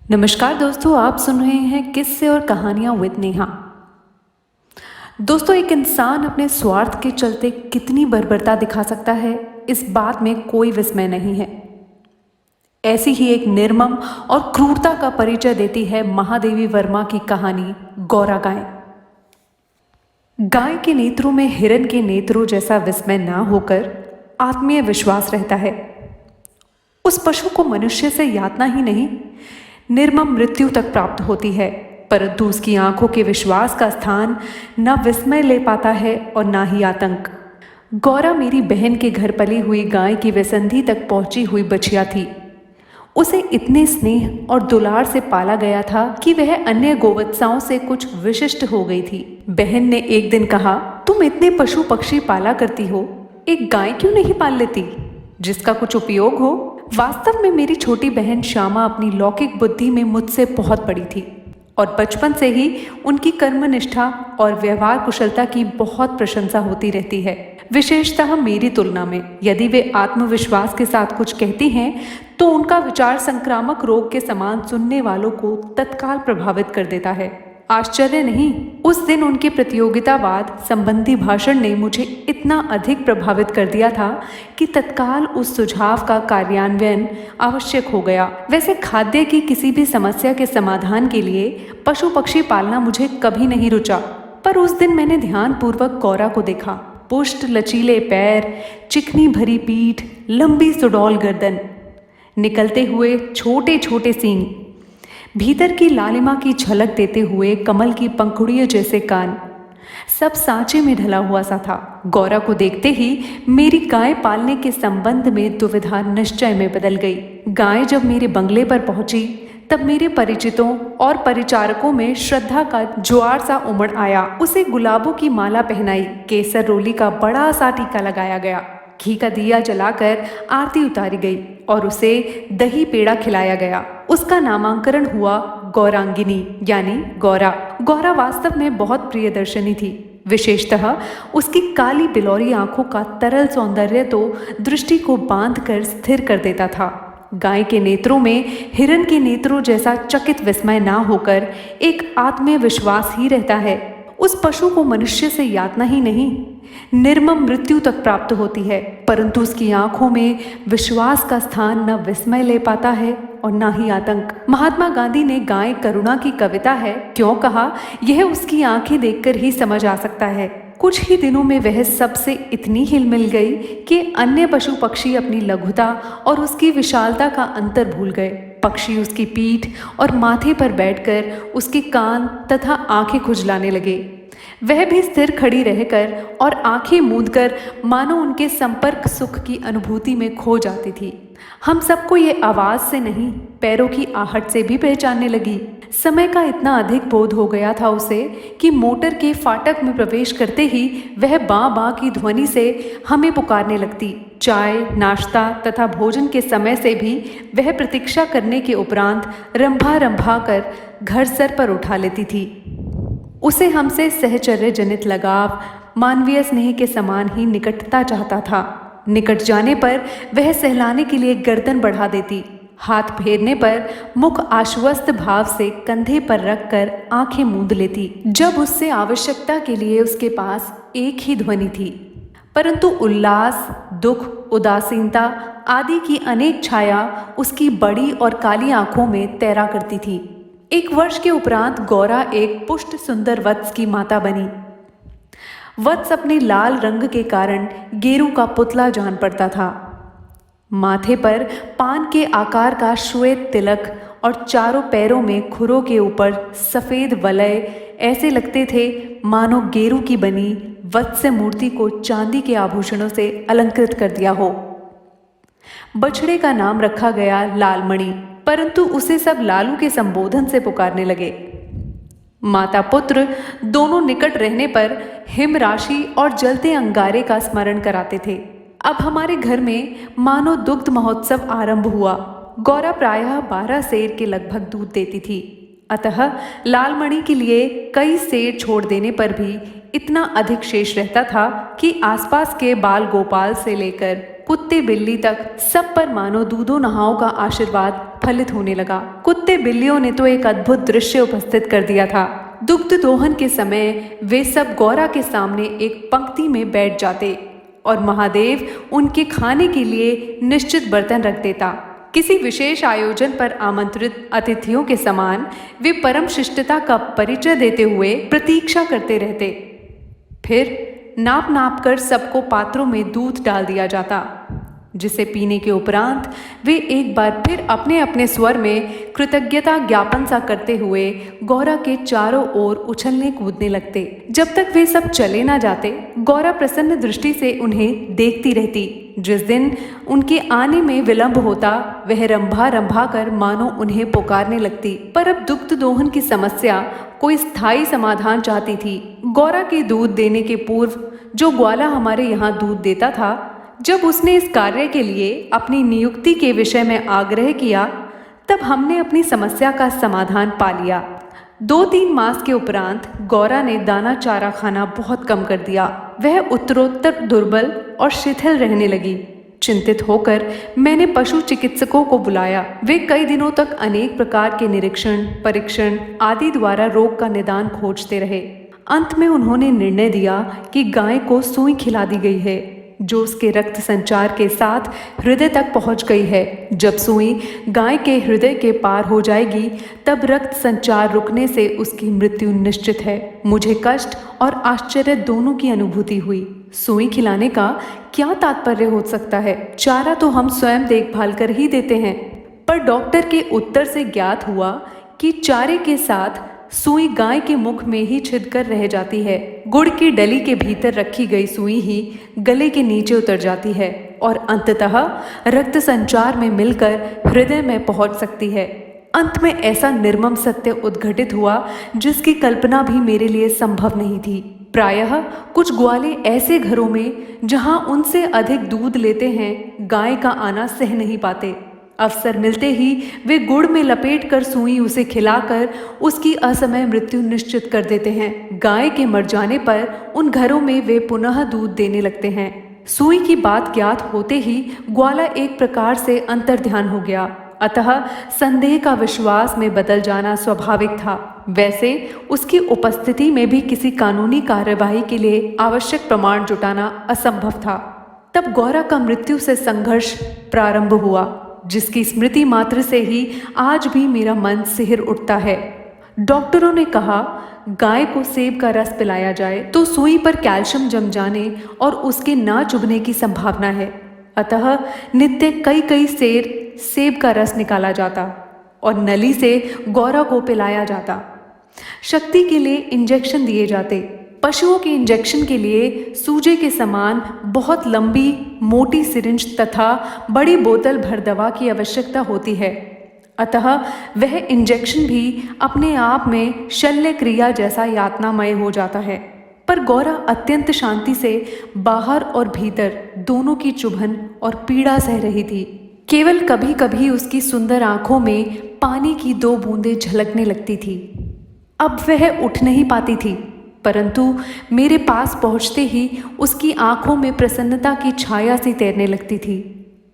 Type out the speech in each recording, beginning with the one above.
नमस्कार दोस्तों, आप सुन रहे हैं किस्से और कहानियां विद नेहा। दोस्तों, एक इंसान अपने स्वार्थ के चलते कितनी बर्बरता दिखा सकता है, इस बात में कोई विस्मय नहीं है। ऐसी ही एक निर्मम और क्रूरता का परिचय देती है महादेवी वर्मा की कहानी गौरा गाय। गाय के नेत्रों में हिरण के नेत्रों जैसा विस्मय ना होकर आत्मीय विश्वास रहता है। उस पशु को मनुष्य से यातना ही नहीं, निर्मम मृत्यु तक प्राप्त होती है, परंतु उसकी आंखों के विश्वास का स्थान न विस्मय ले पाता है और ना ही आतंक। गौरा मेरी बहन के घर पली हुई गाय की वेसंधी तक पहुंची हुई बछिया थी। उसे इतने स्नेह और दुलार से पाला गया था कि वह अन्य गोवत्साओं से कुछ विशिष्ट हो गई थी। बहन ने एक दिन कहा, तुम इतने पशु पक्षी पाला करती हो, एक गाय क्यों नहीं पाल लेती जिसका कुछ उपयोग हो। वास्तव में मेरी छोटी बहन श्यामा अपनी लौकिक बुद्धि में मुझसे बहुत बड़ी थी और बचपन से ही उनकी कर्मनिष्ठा और व्यवहार कुशलता की बहुत प्रशंसा होती रहती है, विशेषतः मेरी तुलना में। यदि वे आत्मविश्वास के साथ कुछ कहती हैं तो उनका विचार संक्रामक रोग के समान सुनने वालों को तत्काल प्रभावित कर देता है। आश्चर्य नहीं, उस दिन उनके प्रतियोगितावाद संबंधी भाषण ने मुझे इतना अधिक प्रभावित कर दिया था कि तत्काल उस सुझाव का कार्यान्वयन आवश्यक हो गया। वैसे खाद्य की किसी भी समस्या के समाधान के लिए पशु पक्षी पालना मुझे कभी नहीं रुचा, पर उस दिन मैंने ध्यानपूर्वक गौरा को देखा। पुष्ट लचीले पैर, चिकनी भरी पीठ, लंबी सुडौल गर्दन, निकलते हुए छोटे छोटे सींग, भीतर की लालिमा की झलक देते हुए कमल की पंखुड़ियों जैसे कान, सब सांचे में ढला हुआ सा था। गौरा को देखते ही मेरी गाय पालने के संबंध में दुविधा निश्चय में बदल गई। गाय जब मेरे बंगले पर पहुंची तब मेरे परिचितों और परिचारकों में श्रद्धा का ज्वार सा उमड़ आया। उसे गुलाबों की माला पहनाई, केसर रोली का बड़ा सा टीका लगाया गया, घी का दिया जलाकर आरती उतारी गई और उसे दही पेड़ा खिलाया गया। उसका नामांकरण हुआ गौरांगिनी यानी गौरा। गौरा वास्तव में बहुत प्रियदर्शनी थी। विशेषतः उसकी काली बिलौरी आंखों का तरल सौंदर्य तो दृष्टि को बांध कर स्थिर कर देता था। गाय के नेत्रों में हिरण के नेत्रों जैसा चकित विस्मय ना होकर एक आत्मीय विश्वास ही रहता है। उस पशु को मनुष्य से यातना ही नहीं, निर्मम मृत्यु तक प्राप्त होती है, परंतु उसकी आंखों में विश्वास का स्थान न विस्मय ले पाता है और न ही आतंक। महात्मा गांधी ने गाय करुणा की कविता है क्यों कहा, यह उसकी आंखें देखकर ही समझ आ सकता है। कुछ ही दिनों में वह सबसे इतनी हिल मिल गई कि अन्य पशु पक्षी अपनी लघुता और उसकी विशालता का अंतर भूल गए। पक्षी उसकी पीठ और माथे पर बैठकर उसके कान तथा आंखें खुजलाने लगे। वह भी स्थिर खड़ी रहकर और आंखें मूंदकर मानो उनके संपर्क सुख की अनुभूति में खो जाती थी। हम सबको ये आवाज से नहीं, पैरों की आहट से भी पहचानने लगी। समय का इतना अधिक बोध हो गया था उसे कि मोटर के फाटक में प्रवेश करते ही वह बाँ बाँ की ध्वनि से हमें पुकारने लगती। चाय, नाश्ता तथा भोजन के समय से भी वह प्रतीक्षा करने के उपरांत रंभा रंभा कर घर सर पर उठा लेती थी। उसे हमसे सहचर्य जनित लगाव मानवीय स्नेह के समान ही निकटता चाहता था। निकट जाने पर वह सहलाने के लिए गर्दन बढ़ा देती, हाथ फेरने पर मुख आश्वस्त भाव से कंधे पर रखकर आंखें मूंद लेती। जब उससे आवश्यकता के लिए उसके पास एक ही ध्वनि थी, परंतु उल्लास, दुख, उदासीनता आदि की अनेक छाया उसकी बड़ी और काली आंखों में तैरा करती थी। एक वर्ष के उपरांत गौरा एक पुष्ट सुंदर वत्स की माता बनी। वत्स अपने लाल रंग के कारण गेरू का पुतला जान पड़ता था। माथे पर पान के आकार का श्वेत तिलक और चारों पैरों में खुरों के ऊपर सफेद वलय ऐसे लगते थे मानो गेरू की बनी वत्स्य मूर्ति को चांदी के आभूषणों से अलंकृत कर दिया हो। बछड़े का नाम रखा गया लालमणि, परंतु उसे सब लालू के संबोधन से पुकारने लगे। माता पुत्र दोनों निकट रहने पर हिम राशि और जलते अंगारे का स्मरण कराते थे। अब हमारे घर में मानो दुग्ध महोत्सव आरंभ हुआ। गौरा प्रायः 12 सेर के लगभग दूध देती थी, अतः लालमणि के लिए कई सेर छोड़ देने पर भी इतना अधिक शेष रहता था कि आसपास के बाल गोपाल से लेकर कुत्ते बिल्ली तक सब पर मानो दूधों नहाओं का आशीर्वाद फलित होने लगा। कुत्ते बिल्लियों ने तो एक अद्भुत दृश्य उपस्थित कर दिया था। दुग्ध दोहन के समय वे सब गौरा के सामने एक पंक्ति में बैठ जाते और महादेव उनके खाने के लिए निश्चित बर्तन रख देता। किसी विशेष आयोजन पर आमंत्रित अतिथियों के समान वे परम शिष्टता का परिचय देते हुए प्रतीक्षा करते रहते। फिर नाप नाप कर सबको पात्रों में दूध डाल दिया जाता, जिसे पीने के उपरांत वे एक बार फिर अपने अपने स्वर में कृतज्ञता ज्ञापन सा करते हुए गौरा के चारों ओर उछलने कूदने लगते। जब तक वे सब चले ना जाते, गौरा प्रसन्न दृष्टि से उन्हें देखती रहती। जिस दिन उनके आने में विलंब होता, वह रंभा रंभा कर मानो उन्हें पुकारने लगती। पर अब दुग्ध दोहन की समस्या कोई स्थायी समाधान चाहती थी। गौरा के दूध देने के पूर्व जो ग्वाला हमारे यहाँ दूध देता था, जब उसने इस कार्य के लिए अपनी नियुक्ति के विषय में आग्रह किया, तब हमने अपनी समस्या का समाधान पा लिया। 2-3 मास के उपरांत गौरा ने दाना चारा खाना बहुत कम कर दिया। वह उत्तरोत्तर दुर्बल और शिथिल रहने लगी। चिंतित होकर मैंने पशु चिकित्सकों को बुलाया। वे कई दिनों तक अनेक प्रकार के निरीक्षण, परीक्षण आदि द्वारा रोग का निदान खोजते रहे। अंत में उन्होंने निर्णय दिया कि गाय को सुई खिला दी गई है, जो उसके रक्त संचार के साथ हृदय तक पहुंच गई है। जब सुई गाय के हृदय के पार हो जाएगी, तब रक्त संचार रुकने से उसकी मृत्यु निश्चित है। मुझे कष्ट और आश्चर्य दोनों की अनुभूति हुई। सुई खिलाने का क्या तात्पर्य हो सकता है? चारा तो हम स्वयं देखभाल कर ही देते हैं। पर डॉक्टर के उत्तर से ज्ञात हुआ कि चारे के साथ सुई गाय के मुख में ही छिदकर रह जाती है। गुड़ की डली के भीतर रखी गई सुई ही गले के नीचे उतर जाती है और अंततः रक्त संचार में मिलकर हृदय में पहुंच सकती है। अंत में ऐसा निर्मम सत्य उद्घटित हुआ जिसकी कल्पना भी मेरे लिए संभव नहीं थी। प्रायः कुछ ग्वाले ऐसे घरों में जहां उनसे अधिक दूध लेते हैं, गाय का आना सह नहीं पाते। अवसर मिलते ही वे गुड़ में लपेटकर सुई उसे खिलाकर उसकी असमय मृत्यु निश्चित कर देते हैं। गाय के मर जाने पर उन घरों में वे पुनः दूध देने लगते हैं। सुई की बात ज्ञात होते ही ग्वाला एक प्रकार से अंतर्ध्यान हो गया, अतः संदेह का विश्वास में बदल जाना स्वाभाविक था। वैसे उसकी उपस्थिति में भी किसी कानूनी कार्यवाही के लिए आवश्यक प्रमाण जुटाना असंभव था। तब गौरा का मृत्यु से संघर्ष प्रारंभ हुआ, जिसकी स्मृति मात्र से ही आज भी मेरा मन सिहर उठता है। डॉक्टरों ने कहा, गाय को सेब का रस पिलाया जाए तो सुई पर कैल्शियम जम जाने और उसके ना चुभने की संभावना है। अतः नित्य कई सेर सेब का रस निकाला जाता और नली से गौरा को पिलाया जाता। शक्ति के लिए इंजेक्शन दिए जाते। पशुओं के इंजेक्शन के लिए सूजे के समान बहुत लंबी मोटी सिरिंज तथा बड़ी बोतल भर दवा की आवश्यकता होती है। अतः वह इंजेक्शन भी अपने आप में शल्य क्रिया जैसा यातनामय हो जाता है। पर गौरा अत्यंत शांति से बाहर और भीतर दोनों की चुभन और पीड़ा सह रही थी। केवल कभी कभी उसकी सुंदर आंखों में पानी की 2 बूंदें झलकने लगती थी। अब वह उठ नहीं पाती थी, परंतु मेरे पास पहुंचते ही उसकी आंखों में प्रसन्नता की छाया सी तैरने लगती थी।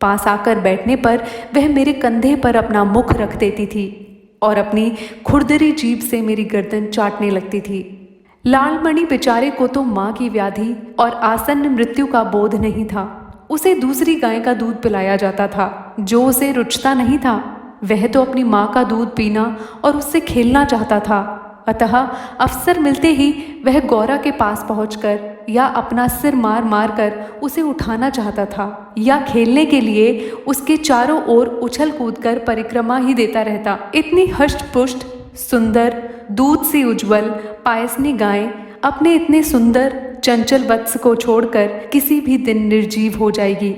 पास आकर बैठने पर वह मेरे कंधे पर अपना मुख रख देती थी और अपनी खुरदरी जीभ से मेरी गर्दन चाटने लगती थी। लालमणि बेचारे को तो माँ की व्याधि और आसन्न मृत्यु का बोध नहीं था। उसे दूसरी गाय का दूध पिलाया जाता था, जो उसे रुचता नहीं था। वह तो अपनी माँ का दूध पीना और उससे खेलना चाहता था। अतः अवसर मिलते ही वह गौरा के पास पहुंचकर या अपना सिर मार मार कर उसे उठाना चाहता था, या खेलने के लिए उसके चारों ओर उछल कूद कर परिक्रमा ही देता रहता। इतनी हष्ट पुष्ट, सुंदर, दूध सी उज्ज्वल पायसनी गाय अपने इतने सुंदर चंचल वत्स को छोड़कर किसी भी दिन निर्जीव हो जाएगी,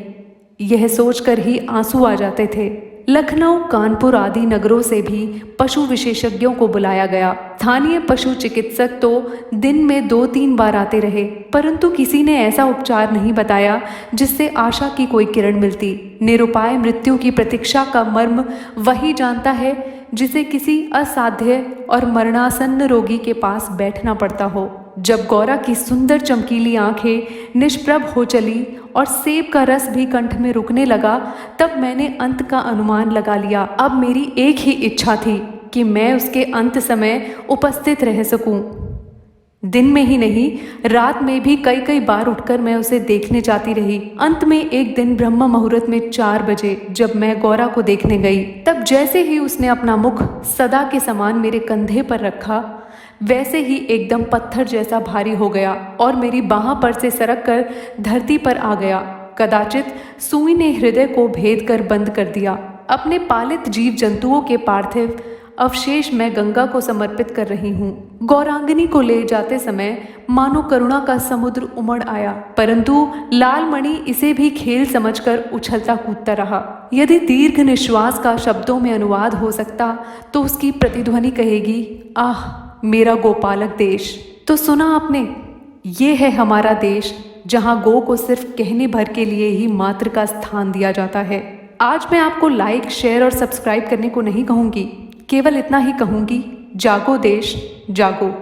यह सोचकर ही आंसू आ जाते थे। लखनऊ, कानपुर आदि नगरों से भी पशु विशेषज्ञों को बुलाया गया। स्थानीय पशु चिकित्सक तो दिन में 2-3 बार आते रहे, परंतु किसी ने ऐसा उपचार नहीं बताया जिससे आशा की कोई किरण मिलती। निरुपाय मृत्यु की प्रतीक्षा का मर्म वही जानता है जिसे किसी असाध्य और मरणासन्न रोगी के पास बैठना पड़ता हो। जब गौरा की सुंदर चमकीली आंखें निष्प्रभ हो चली और सेब का रस भी कंठ में रुकने लगा, तब मैंने अंत का अनुमान लगा लिया। अब मेरी एक ही इच्छा थी कि मैं उसके अंत समय उपस्थित रह सकूं। दिन में ही नहीं, रात में भी कई कई बार उठकर मैं उसे देखने जाती रही। अंत में एक दिन ब्रह्म मुहूर्त में 4 बजे जब मैं गौरा को देखने गई, तब जैसे ही उसने अपना मुख सदा के समान मेरे कंधे पर रखा, वैसे ही एकदम पत्थर जैसा भारी हो गया और मेरी बाह पर से सरक कर धरती पर आ गया। कदाचित सुई ने हृदय को भेद कर बंद कर दिया। अपने पालित जीव जंतुओं के पार्थिव अवशेष मैं गंगा को समर्पित कर रही हूँ। गौरांगिनी को ले जाते समय मानो करुणा का समुद्र उमड़ आया, परंतु लालमणि इसे भी खेल समझकर उछलता कूदता रहा। यदि दीर्घ निश्वास का शब्दों में अनुवाद हो सकता तो उसकी प्रतिध्वनि कहेगी, आह मेरा गोपालक देश। तो सुना आपने, ये है हमारा देश जहाँ गो को सिर्फ कहने भर के लिए ही मात्र का स्थान दिया जाता है। आज मैं आपको लाइक, शेयर और सब्सक्राइब करने को नहीं कहूँगी, केवल इतना ही कहूँगी, जागो देश जागो।